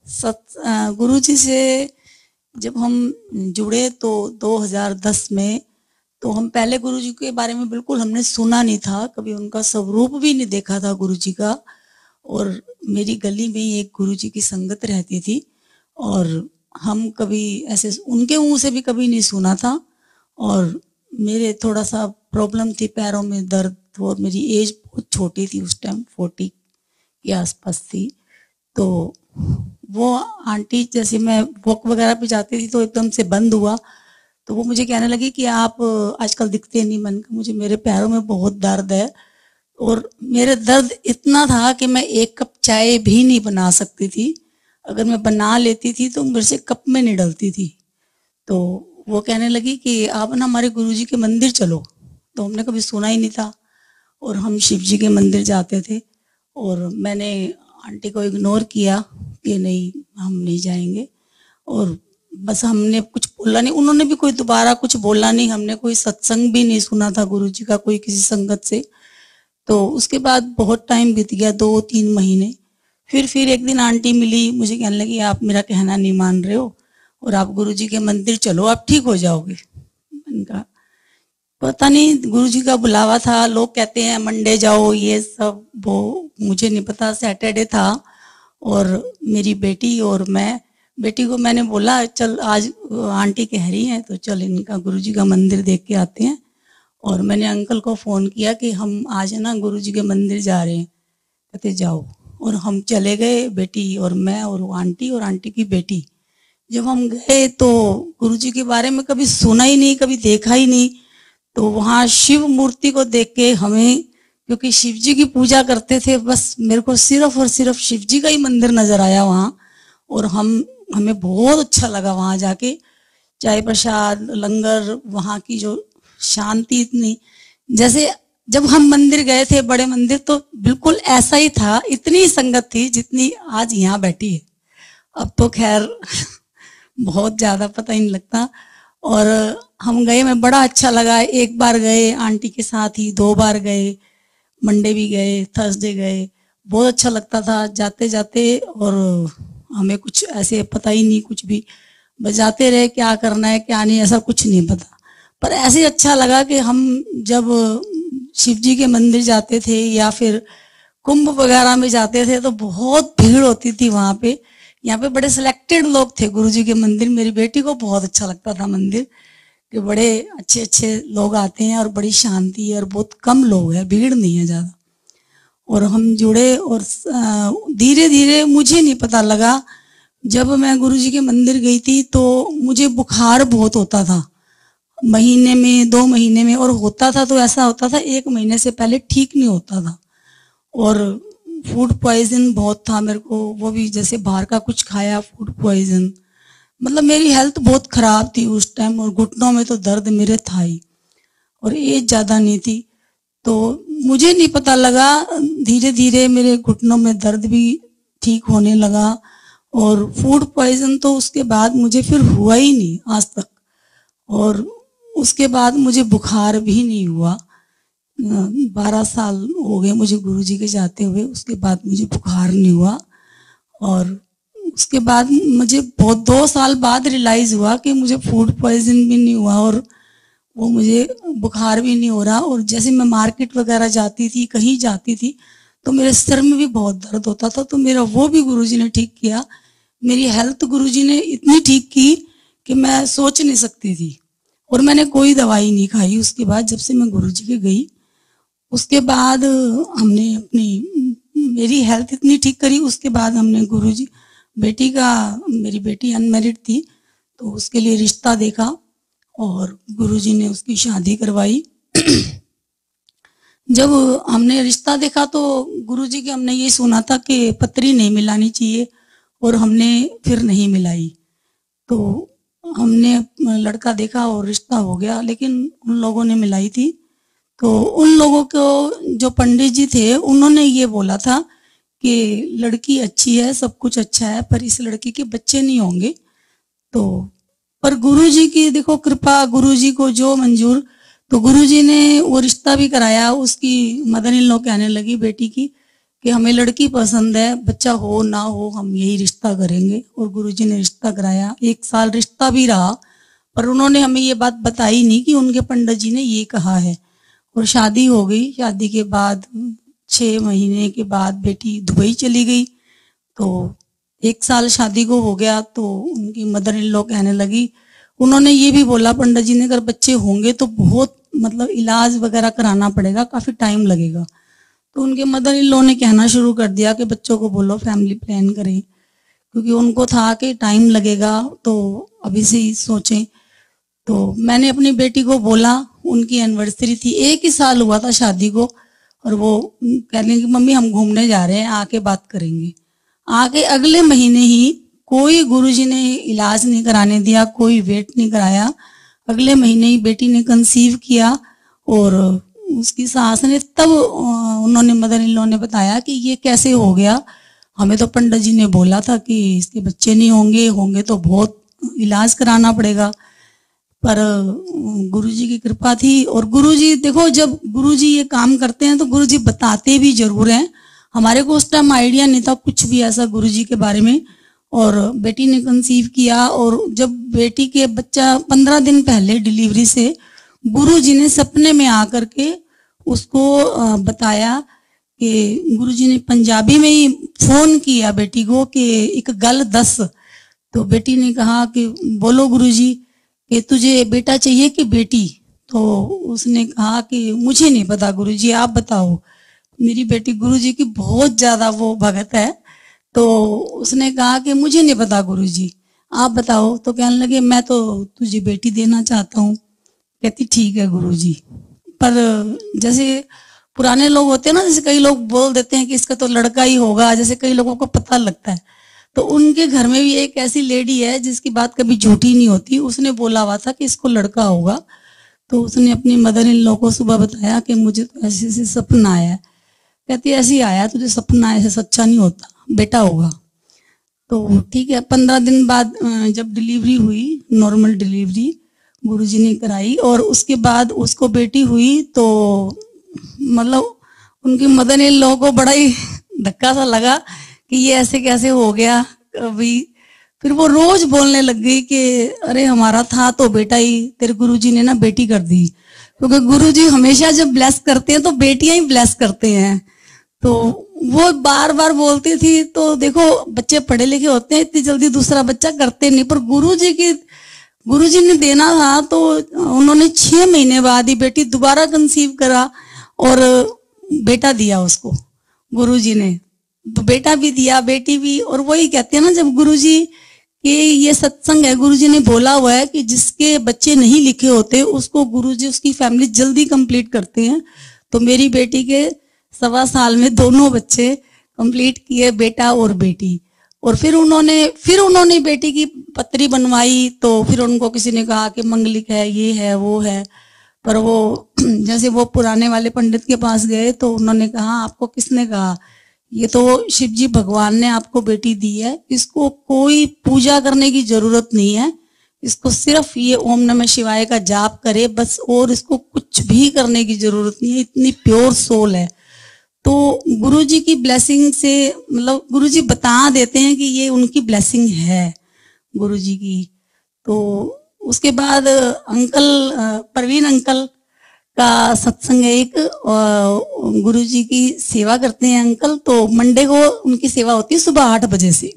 गुरुजी से जब हम जुड़े तो 2010 में, तो हम पहले गुरुजी के बारे में बिल्कुल हमने सुना नहीं था, कभी उनका स्वरूप भी नहीं देखा था गुरुजी का। और मेरी गली में ही एक गुरुजी की संगत रहती थी और हम कभी ऐसे उनके मुंह से भी कभी नहीं सुना था। और मेरे थोड़ा सा प्रॉब्लम थी, पैरों में दर्द, और मेरी एज बहुत छोटी थी उस टाइम, 40 के आसपास थी। तो वो आंटी, जैसे मैं वॉक वगैरह पे जाती थी तो एकदम से बंद हुआ, तो वो मुझे कहने लगी कि आप आजकल दिखते नहीं। मन का मुझे, मेरे पैरों में बहुत दर्द है, और मेरे दर्द इतना था कि मैं एक कप चाय भी नहीं बना सकती थी। अगर मैं बना लेती थी तो मेरे से कप में नहीं डलती थी। तो वो कहने लगी कि आप ना हमारे गुरुजी के मंदिर चलो। तो हमने कभी सुना ही नहीं था, और हम शिव जी के मंदिर जाते थे। और मैंने आंटी को इग्नोर किया कि नहीं, हम नहीं जाएंगे। और बस हमने कुछ बोला नहीं, उन्होंने भी कोई दोबारा कुछ बोला नहीं। हमने कोई सत्संग भी नहीं सुना था गुरुजी का, कोई किसी संगत से। तो उसके बाद बहुत टाइम बीत गया, 2-3 महीने। फिर एक दिन आंटी मिली, मुझे कहने लगी आप मेरा कहना नहीं मान रहे हो और आप गुरुजी के मंदिर चलो, आप ठीक हो जाओगे। मैंने कहा पता नहीं, गुरुजी का बुलावा था। लोग कहते हैं मंडे जाओ, ये सब, वो मुझे नहीं पता। सैटरडे था और मेरी बेटी और मैं, बेटी को मैंने बोला चल आज आंटी कह रही हैं तो चल इनका गुरुजी का मंदिर देख के आते हैं। और मैंने अंकल को फ़ोन किया कि हम आज ना गुरुजी के मंदिर जा रहे हैं। कहते जाओ। और हम चले गए, बेटी और मैं और वो आंटी और आंटी की बेटी। जब हम गए तो गुरुजी के बारे में कभी सुना ही नहीं, कभी देखा ही नहीं। तो वहाँ शिव मूर्ति को देख के हमें, क्योंकि शिव जी की पूजा करते थे, बस मेरे को सिर्फ और सिर्फ शिव जी का ही मंदिर नजर आया वहाँ। और हमें बहुत अच्छा लगा वहाँ जाके। चाय प्रसाद, लंगर, वहाँ की जो शांति इतनी, जैसे जब हम मंदिर गए थे बड़े मंदिर, तो बिल्कुल ऐसा ही था। इतनी संगत थी जितनी आज यहाँ बैठी है। अब तो खैर बहुत ज्यादा पता ही नहीं लगता। और हम गए, मैं बड़ा अच्छा लगा। एक बार गए आंटी के साथ ही, 2 बार गए, मंडे भी गए, थर्सडे गए। बहुत अच्छा लगता था जाते जाते। और हमें कुछ ऐसे पता ही नहीं, कुछ भी बजाते रहे, क्या करना है क्या नहीं, ऐसा कुछ नहीं पता। पर ऐसे अच्छा लगा कि हम जब शिव जी के मंदिर जाते थे या फिर कुंभ वगैरह में जाते थे तो बहुत भीड़ होती थी वहां पे। यहाँ पे बड़े सिलेक्टेड लोग थे गुरुजी के मंदिर। मेरी बेटी को बहुत अच्छा लगता था मंदिर, कि बड़े अच्छे अच्छे लोग आते हैं और बड़ी शांति है और बहुत कम लोग हैं, भीड़ नहीं है ज्यादा। और हम जुड़े और धीरे धीरे, मुझे नहीं पता लगा, जब मैं गुरुजी के मंदिर गई थी तो मुझे बुखार बहुत होता था, महीने में 2 महीने में। और होता था तो ऐसा होता था 1 महीने से पहले ठीक नहीं होता था। और फूड पॉइजन बहुत था मेरे को, वो भी जैसे बाहर का कुछ खाया, फूड पॉइजन। मतलब मेरी हेल्थ बहुत खराब थी उस टाइम। और घुटनों में तो दर्द मेरे था ही, और एज ज्यादा नहीं थी। तो मुझे नहीं पता लगा, धीरे धीरे मेरे घुटनों में दर्द भी ठीक होने लगा। और फूड पॉइजन तो उसके बाद मुझे फिर हुआ ही नहीं आज तक। और उसके बाद मुझे बुखार भी नहीं हुआ। 12 साल हो गए मुझे गुरुजी के जाते हुए, उसके बाद मुझे बुखार नहीं हुआ। और उसके बाद मुझे बहुत 2 साल बाद रियलाइज हुआ कि मुझे फूड पॉइजन भी नहीं हुआ और वो मुझे बुखार भी नहीं हो रहा। और जैसे मैं मार्केट वगैरह जाती थी, कहीं जाती थी, तो मेरे सर में भी बहुत दर्द होता था, तो मेरा वो भी गुरुजी ने ठीक किया। मेरी हेल्थ गुरुजी ने इतनी ठीक की कि मैं सोच नहीं सकती थी। और मैंने कोई दवाई नहीं खाई उसके बाद, जब से मैं गुरुजी के गई। उसके बाद हमने अपनी, मेरी हेल्थ इतनी ठीक करी। उसके बाद हमने गुरुजी, बेटी का, मेरी बेटी अनमैरिड थी तो उसके लिए रिश्ता देखा और गुरुजी ने उसकी शादी करवाई। जब हमने रिश्ता देखा तो गुरुजी के, हमने ये सुना था कि पत्री नहीं मिलानी चाहिए, और हमने फिर नहीं मिलाई। तो हमने लड़का देखा और रिश्ता हो गया, लेकिन उन लोगों ने मिलाई थी। तो उन लोगों को, जो पंडित जी थे, उन्होंने ये बोला था कि लड़की अच्छी है, सब कुछ अच्छा है, पर इस लड़की के बच्चे नहीं होंगे। तो पर गुरुजी की देखो कृपा, गुरुजी को जो मंजूर। तो गुरुजी ने वो रिश्ता भी कराया। उसकी मदर इन लॉ कहने लगी बेटी की कि हमें लड़की पसंद है, बच्चा हो ना हो हम यही रिश्ता करेंगे। और गुरुजी ने रिश्ता कराया, 1 साल रिश्ता भी रहा, पर उन्होंने हमें ये बात बताई नहीं कि उनके पंडित जी ने ये कहा है। और शादी हो गई। शादी के बाद 6 महीने के बाद बेटी दुबई चली गई। तो 1 साल शादी को हो गया तो उनकी मदर इन लॉ कहने लगी, उन्होंने ये भी बोला पंडित जी ने, अगर बच्चे होंगे तो बहुत मतलब इलाज वगैरह कराना पड़ेगा, काफी टाइम लगेगा। तो उनके मदर इन लॉ ने कहना शुरू कर दिया कि बच्चों को बोलो फैमिली प्लान करें, क्योंकि उनको था कि टाइम लगेगा तो अभी से ही सोचें। तो मैंने अपनी बेटी को बोला, उनकी एनिवर्सरी थी, 1 ही साल हुआ था शादी को, और वो कह रही कि मम्मी हम घूमने जा रहे हैं, आके बात करेंगे। आके अगले महीने ही कोई गुरुजी ने इलाज नहीं कराने दिया, कोई वेट नहीं कराया, अगले महीने ही बेटी ने कंसीव किया। और उसकी सास ने तब उन्होंने मदर इन लॉ ने बताया कि ये कैसे हो गया, हमें तो पंडित जी ने बोला था कि इसके बच्चे नहीं होंगे, होंगे तो बहुत इलाज कराना पड़ेगा। पर गुरुजी की कृपा थी। और गुरुजी देखो, जब गुरुजी ये काम करते हैं तो गुरुजी बताते भी जरूर हैं। हमारे को उस टाइम आइडिया नहीं था कुछ भी ऐसा गुरुजी के बारे में। और बेटी ने कंसीव किया, और जब बेटी के बच्चा 15 दिन पहले डिलीवरी से गुरुजी ने सपने में आकर के उसको बताया कि गुरुजी ने पंजाबी में ही फोन किया बेटी को कि एक गल दस। तो बेटी ने कहा कि बोलो गुरुजी कि तुझे बेटा चाहिए कि बेटी। तो उसने कहा कि मुझे नहीं पता गुरुजी, आप बताओ। मेरी बेटी गुरुजी की बहुत ज्यादा वो भगत है। तो उसने कहा कि मुझे नहीं पता गुरुजी, आप बताओ। तो कहने लगे मैं तो तुझे बेटी देना चाहता हूँ। कहती ठीक है गुरुजी। पर जैसे पुराने लोग होते हैं ना, जैसे कई लोग बोल देते हैं कि इसका तो लड़का ही होगा, जैसे कई लोगों को पता लगता है। तो उनके घर में भी एक ऐसी लेडी है जिसकी बात कभी झूठी नहीं होती, उसने बोला हुआ था कि इसको लड़का होगा। तो उसने अपनी मदर इन लॉ को सुबह बताया कि मुझे तो ऐसे ऐसे सपना आया है। कहती ऐसे ही आया, तुझे सपना ऐसे सच्चा नहीं होता, बेटा होगा। तो ठीक है। 15 दिन बाद जब डिलीवरी हुई, नॉर्मल डिलीवरी गुरुजी ने कराई, और उसके बाद उसको बेटी हुई। तो मतलब उनकी मदर इन लॉ को बड़ा ही धक्का सा लगा कि ये ऐसे कैसे हो गया अभी। फिर वो रोज बोलने लग गई कि अरे हमारा था तो बेटा ही, तेरे गुरुजी ने ना बेटी कर दी। क्योंकि गुरुजी हमेशा जब ब्लेस करते हैं तो बेटियां ही ब्लेस करते हैं। तो वो बार बार बोलती थी। तो देखो बच्चे पढ़े लिखे होते हैं, इतनी जल्दी दूसरा बच्चा करते नहीं, पर गुरुजी ने देना था तो उन्होंने 6 महीने बाद ही बेटी दोबारा कंसीव करा और बेटा दिया उसको गुरुजी ने। तो बेटा भी दिया, बेटी भी। और वही कहते हैं ना, जब गुरुजी के ये सत्संग है, गुरुजी ने बोला हुआ है कि जिसके बच्चे नहीं लिखे होते उसको गुरुजी उसकी फैमिली जल्दी कंप्लीट करते हैं। तो मेरी बेटी के 1.25 साल में दोनों बच्चे कंप्लीट किए, बेटा और बेटी। और फिर उन्होंने बेटी की पत्री बनवाई। तो फिर उनको किसी ने कहा कि मंगलिक है, ये है, वो है। पर वो जैसे वो पुराने वाले पंडित के पास गए तो उन्होंने कहा आपको किसने कहा, ये तो शिव जी भगवान ने आपको बेटी दी है, इसको कोई पूजा करने की जरूरत नहीं है, इसको सिर्फ ये ओम नमः शिवाय का जाप करे बस, और इसको कुछ भी करने की जरूरत नहीं है, इतनी प्योर सोल है। तो गुरुजी की ब्लेसिंग से, मतलब गुरुजी बता देते हैं कि ये उनकी ब्लेसिंग है गुरुजी की। तो उसके बाद अंकल प्रवीण अंकल का सत्संग है एक, गुरुजी की सेवा करते हैं अंकल। तो मंडे को उनकी सेवा होती है सुबह 8 बजे से।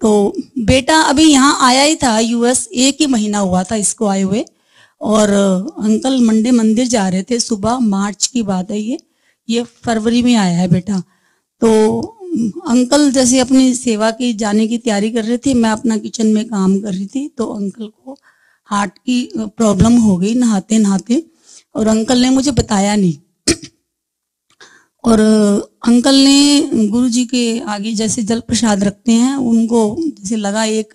तो बेटा अभी यहाँ आया ही था यूएस, 1 ही महीना हुआ था इसको आए हुए। और अंकल मंडे मंदिर जा रहे थे सुबह, मार्च की बात है ये फरवरी में आया है बेटा। तो अंकल जैसे अपनी सेवा की जाने की तैयारी कर रहे थे, मैं अपना किचन में काम कर रही थी। तो अंकल को हार्ट की प्रॉब्लम हो गई नहाते नहाते, और अंकल ने मुझे बताया नहीं। और अंकल ने गुरुजी के आगे जैसे जल प्रसाद रखते हैं, उनको जैसे लगा एक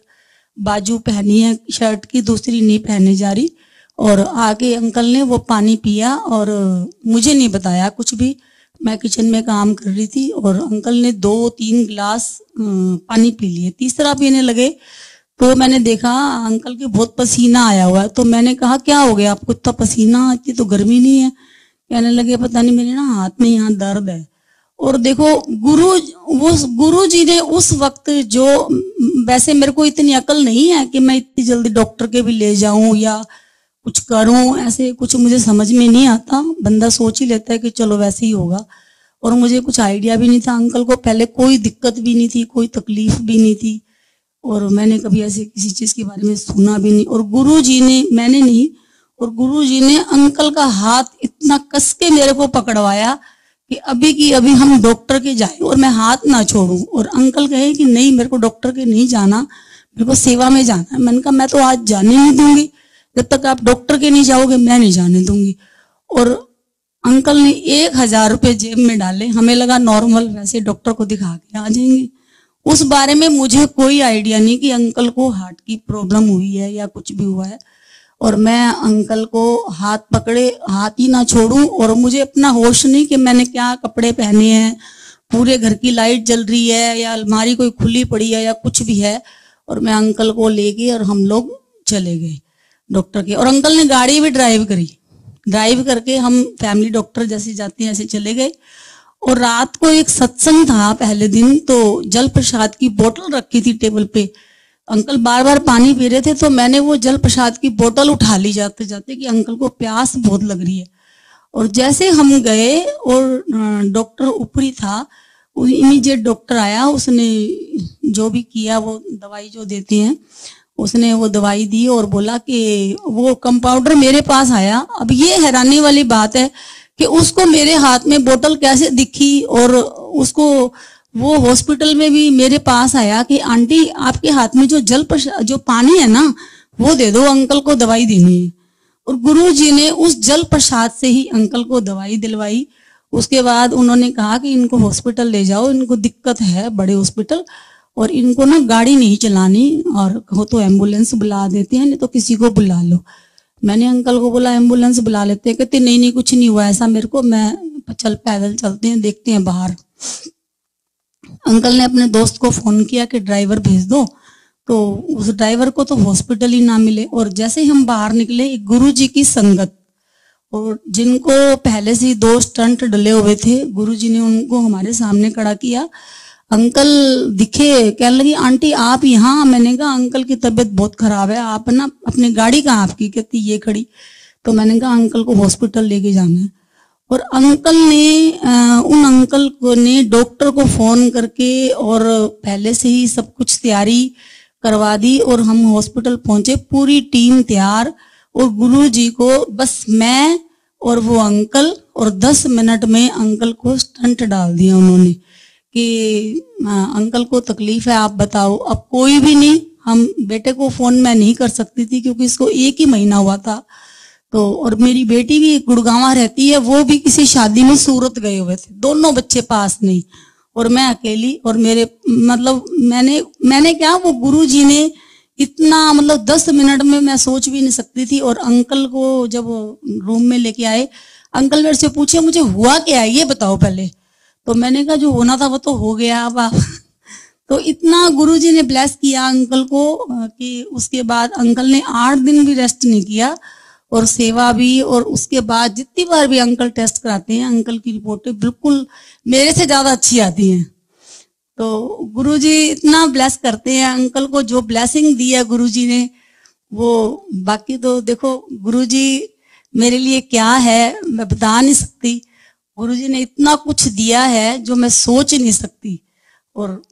बाजू पहनी है शर्ट की, दूसरी नहीं पहने जा रही। और आगे अंकल ने वो पानी पिया और मुझे नहीं बताया कुछ भी, मैं किचन में काम कर रही थी। और अंकल ने 2-3 गिलास पानी पी लिए, तीसरा पीने लगे तो मैंने देखा अंकल के बहुत पसीना आया हुआ है। तो मैंने कहा क्या हो गया आपको, इतना पसीना, इतनी तो गर्मी नहीं है। कहने लगे पता नहीं मेरे ना हाथ में यहाँ दर्द है। और देखो गुरु जी ने उस वक्त जो, वैसे मेरे को इतनी अकल नहीं है कि मैं इतनी जल्दी डॉक्टर के भी ले जाऊं या कुछ करूं, ऐसे कुछ मुझे समझ में नहीं आता। बंदा सोच ही लेता है कि चलो वैसे ही होगा, और मुझे कुछ आइडिया भी नहीं था। अंकल को पहले कोई दिक्कत भी नहीं थी, कोई तकलीफ भी नहीं थी, और मैंने कभी ऐसे किसी चीज के बारे में सुना भी नहीं। और गुरु जी ने, मैंने नहीं, और गुरु जी ने अंकल का हाथ इतना कस के मेरे को पकड़वाया कि अभी की अभी हम डॉक्टर के जाए, और मैं हाथ ना छोड़ूं। और अंकल कहे कि नहीं, मेरे को डॉक्टर के नहीं जाना, मेरे को सेवा में जाना है। मैंने कहा मैं तो आज जाने नहीं दूंगी, जब तक आप डॉक्टर के नहीं जाओगे मैं नहीं जाने दूंगी। और अंकल ने 1000 रुपये जेब में डाले। हमें लगा नॉर्मल वैसे डॉक्टर को दिखा के आ जाएंगे। उस बारे में मुझे कोई आइडिया नहीं कि अंकल को हार्ट की प्रॉब्लम हुई है या कुछ भी हुआ है। और मैं अंकल को हाथ पकड़े, हाथ ही ना छोड़ूं, और मुझे अपना होश नहीं कि मैंने क्या कपड़े पहने हैं, पूरे घर की लाइट जल रही है या अलमारी कोई खुली पड़ी है या कुछ भी है। और मैं अंकल को लेके और हम लोग चले गए डॉक्टर के। और अंकल ने गाड़ी भी ड्राइव करी, ड्राइव करके हम फैमिली डॉक्टर जैसे जाते हैं ऐसे चले गए। और रात को एक सत्संग था पहले दिन, तो जल प्रसाद की बोतल रखी थी टेबल पे। अंकल बार बार पानी पी रहे थे, तो मैंने वो जल प्रसाद की बोतल उठा ली जाते जाते कि अंकल को प्यास बहुत लग रही है। और जैसे हम गए और डॉक्टर ऊपरी था, इमीडिएट डॉक्टर आया, उसने जो भी किया, वो दवाई जो देती हैं उसने वो दवाई दी और बोला कि वो कंपाउंडर मेरे पास आया। अब ये हैरानी वाली बात है कि उसको मेरे हाथ में बोतल कैसे दिखी, और उसको वो हॉस्पिटल में भी मेरे पास आया कि आंटी आपके हाथ में जो पानी है ना वो दे दो, अंकल को दवाई देनी है। और गुरुजी ने उस जल प्रसाद से ही अंकल को दवाई दिलवाई। उसके बाद उन्होंने कहा कि इनको हॉस्पिटल ले जाओ, इनको दिक्कत है, बड़े हॉस्पिटल, और इनको ना गाड़ी नहीं चलानी, और कहो तो एम्बुलेंस बुला देते हैं, नहीं तो किसी को बुला लो। मैंने अंकल को बोला एम्बुलेंस बुला लेते हैं। कहते नहीं नहीं कुछ नहीं हुआ ऐसा मेरे को, मैं पैदल चलते हैं, देखते हैं बाहर। अंकल ने अपने दोस्त को फोन किया कि ड्राइवर भेज दो, तो उस ड्राइवर को तो हॉस्पिटल ही ना मिले। और जैसे ही हम बाहर निकले, एक गुरुजी की संगत, और जिनको पहले से 2 स्टंट डले हुए थे, गुरुजी ने उनको हमारे सामने खड़ा किया। अंकल दिखे, कहने लगी आंटी आप यहाँ। मैंने कहा अंकल की तबीयत बहुत खराब है, आप ना अपनी गाड़ी कहाँ आपकी? कहती ये खड़ी। तो मैंने कहा अंकल को हॉस्पिटल लेके जाना है। और अंकल ने उन अंकल को ने डॉक्टर को फोन करके और पहले से ही सब कुछ तैयारी करवा दी, और हम हॉस्पिटल पहुंचे, पूरी टीम तैयार। और गुरुजी को बस मैं और वो अंकल, और 10 मिनट में अंकल को स्टंट डाल दिया उन्होंने कि अंकल को तकलीफ है, आप बताओ। अब कोई भी नहीं, हम बेटे को फोन मैं नहीं कर सकती थी क्योंकि इसको 1 ही महीना हुआ था। तो और मेरी बेटी भी गुड़गांव रहती है, वो भी किसी शादी में सूरत गए हुए थे, दोनों बच्चे पास नहीं, और मैं अकेली। और मेरे मतलब मैंने क्या, वो गुरुजी ने इतना, मतलब 10 मिनट में मैं सोच भी नहीं सकती थी। और अंकल को जब रूम में लेके आए, अंकल मेरे से पूछे मुझे हुआ क्या है ये बताओ पहले। तो मैंने कहा जो होना था वो तो हो गया अब आप तो इतना गुरुजी ने ब्लेस किया अंकल को कि उसके बाद अंकल ने 8 दिन भी रेस्ट नहीं किया, और सेवा भी। और उसके बाद जितनी बार भी अंकल टेस्ट कराते हैं, अंकल की रिपोर्टें बिल्कुल मेरे से ज्यादा अच्छी आती हैं। तो गुरुजी इतना ब्लेस करते हैं अंकल को, जो ब्लेसिंग दी है गुरुजी ने वो, बाकी तो देखो गुरुजी मेरे लिए क्या है मैं बता नहीं सकती। गुरुजी ने इतना कुछ दिया है जो मैं सोच नहीं सकती। और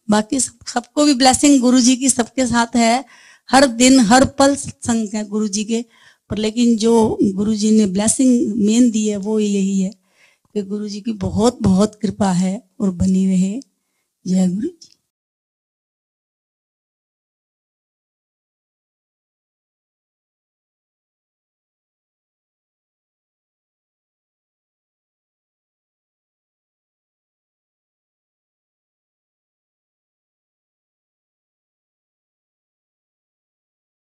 बाकी सबको भी ब्लेसिंग गुरुजी की सबके साथ है, हर दिन हर पल सत्संग है गुरुजी के। पर लेकिन जो गुरुजी ने ब्लेसिंग मेन दी है वो यही है कि गुरुजी की बहुत बहुत कृपा है और बनी रहे। जय गुरु जी।